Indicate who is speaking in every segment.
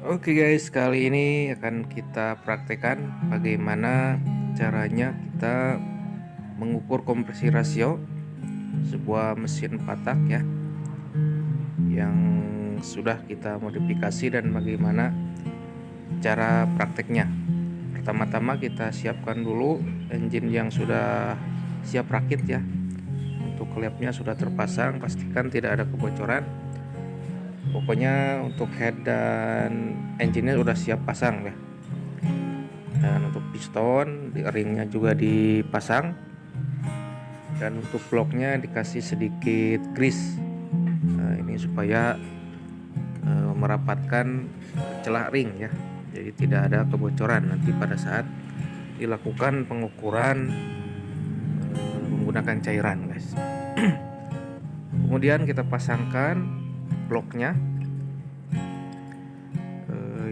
Speaker 1: Oke guys, kali ini akan kita praktekkan bagaimana caranya kita mengukur kompresi rasio sebuah mesin patak ya, yang sudah kita modifikasi dan bagaimana cara prakteknya. Pertama-tama kita siapkan dulu engine yang sudah siap rakit ya. Untuk klepnya sudah terpasang, pastikan tidak ada kebocoran. Pokoknya untuk head dan engine-nya udah siap pasang ya. Dan untuk piston di ringnya juga dipasang, dan untuk bloknya dikasih sedikit grease. Nah, ini supaya merapatkan celah ring ya, jadi tidak ada kebocoran nanti pada saat dilakukan pengukuran menggunakan cairan guys. Kemudian kita pasangkan bloknya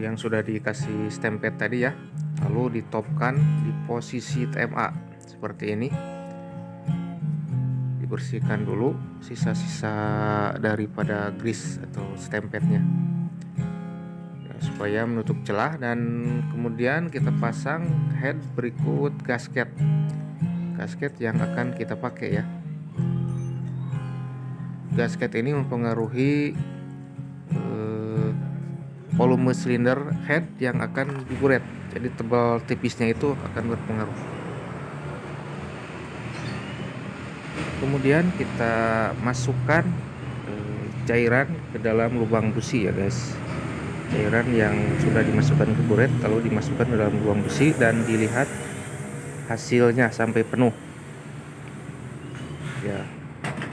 Speaker 1: yang sudah dikasih stempet tadi ya, lalu ditopkan di posisi TMA seperti ini. Dibersihkan dulu sisa-sisa daripada grease atau stempetnya ya, supaya menutup celah. Dan kemudian kita pasang head berikut gasket yang akan kita pakai ya. Gasket ini mempengaruhi volume silinder head yang akan diburet, jadi tebal tipisnya itu akan berpengaruh. Kemudian kita masukkan cairan ke dalam lubang busi ya guys. Cairan yang sudah dimasukkan ke buret lalu dimasukkan ke dalam lubang busi dan dilihat hasilnya sampai penuh ya.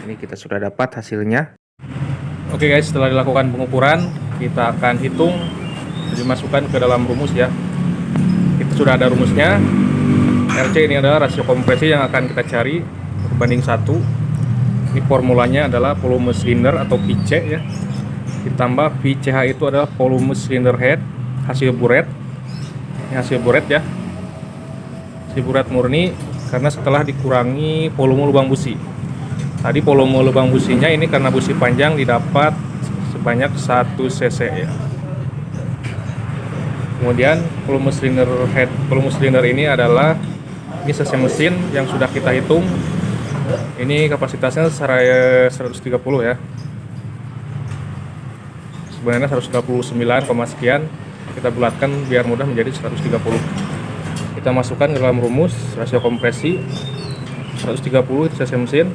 Speaker 1: Ini kita sudah dapat hasilnya. Oke guys, setelah dilakukan pengukuran, kita akan hitung dimasukkan ke dalam rumus ya. Itu sudah ada rumusnya. RC ini adalah rasio kompresi yang akan kita cari berbanding 1. Ini formulanya adalah volume silinder atau VC ya, ditambah VCH itu adalah volume silinder head hasil buret. Ini hasil buret ya, hasil buret murni karena setelah dikurangi volume lubang busi. Tadi volume lubang businya ini karena busi panjang didapat sebanyak 1 cc ya. Kemudian volume silinder ini adalah ini cc mesin yang sudah kita hitung. Ini kapasitasnya 130 ya. Sebenarnya 129, sekian. Kita bulatkan biar mudah menjadi 130. Kita masukkan ke dalam rumus rasio kompresi 130 cc mesin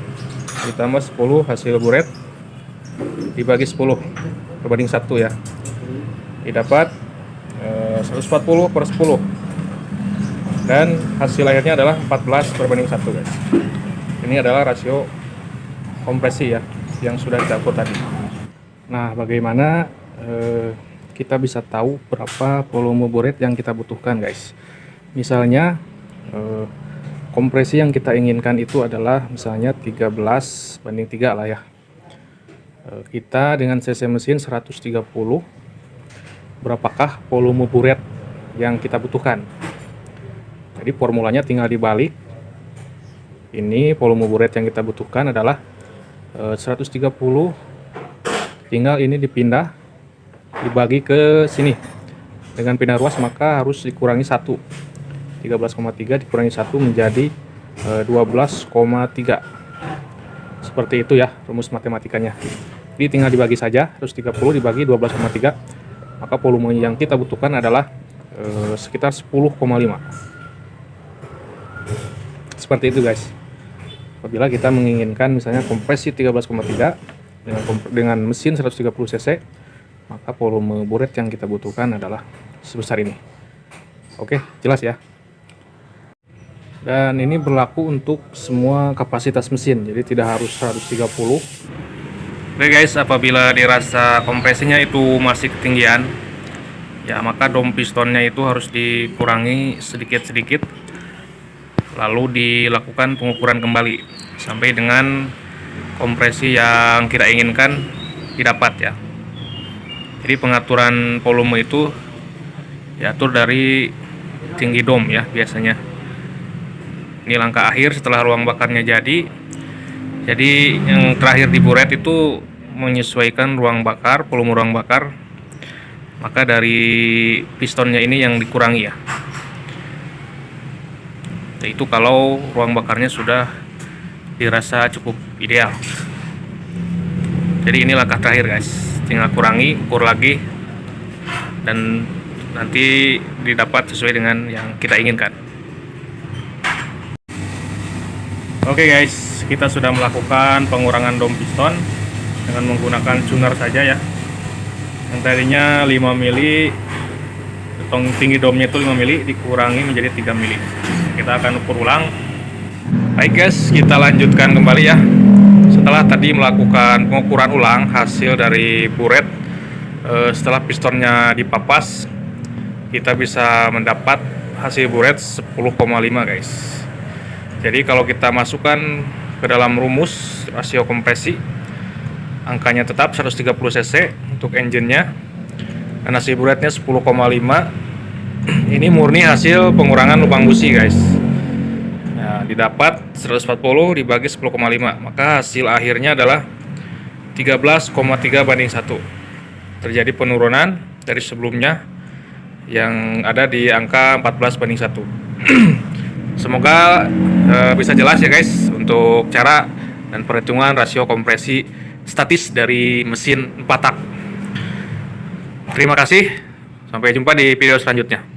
Speaker 1: ditambah 10 hasil buret dibagi 10 berbanding 1 ya. Didapat 140 per 10. Dan hasil akhirnya adalah 14 berbanding 1 guys. Ini adalah rasio kompresi ya yang sudah kita atur tadi. Nah, bagaimana kita bisa tahu berapa volume buret yang kita butuhkan guys. Misalnya kompresi yang kita inginkan itu adalah misalnya 13 banding 3 lah ya. Kita dengan cc mesin 130, berapakah volume buret yang kita butuhkan? Jadi formulanya tinggal dibalik. Ini volume buret yang kita butuhkan adalah 130, tinggal ini dipindah dibagi ke sini dengan pindah ruas, maka harus dikurangi 1. 13,3 dikurangi 1 menjadi 12,3. Seperti itu ya rumus matematikanya. Jadi tinggal dibagi saja, 130 dibagi 12,3, maka volume yang kita butuhkan adalah sekitar 10,5. Seperti itu guys. Apabila kita menginginkan misalnya kompresi 13,3 dengan mesin 130 cc, maka volume buret yang kita butuhkan adalah sebesar ini. Oke, jelas ya. Dan ini berlaku untuk semua kapasitas mesin, jadi tidak harus 130. Oke guys, apabila dirasa kompresinya itu masih ketinggian ya, maka dom pistonnya itu harus dikurangi sedikit-sedikit, lalu dilakukan pengukuran kembali sampai dengan kompresi yang kita inginkan didapat ya. Jadi pengaturan volume itu diatur dari tinggi dom ya biasanya. Ini langkah akhir setelah ruang bakarnya jadi. Jadi yang terakhir di buret itu menyesuaikan ruang bakar, volume ruang bakar maka dari pistonnya ini yang dikurangi ya. Yaitu kalau ruang bakarnya sudah dirasa cukup ideal. Jadi ini langkah terakhir guys, tinggal kurangi, ukur lagi, dan nanti didapat sesuai dengan yang kita inginkan. Oke guys, kita sudah melakukan pengurangan dom piston dengan menggunakan tuner saja ya. Yang tadinya 5 mili, tinggi domnya itu 5 mili, dikurangi menjadi 3 mili. Kita akan ukur ulang. Baik guys, kita lanjutkan kembali ya. Setelah tadi melakukan pengukuran ulang hasil dari buret, setelah pistonnya dipapas, kita bisa mendapat hasil buret 10,5 guys. Jadi kalau kita masukkan ke dalam rumus rasio kompresi, angkanya tetap 130 cc untuk engine-nya, dan hasil buretnya 10,5. Ini murni hasil pengurangan lubang busi guys. Nah, didapat 140 dibagi 10,5, maka hasil akhirnya adalah 13,3:1. Terjadi penurunan dari sebelumnya yang ada di angka 14:1. Semoga bisa jelas ya guys untuk cara dan perhitungan rasio kompresi statis dari mesin 4 tak. Terima kasih, sampai jumpa di video selanjutnya.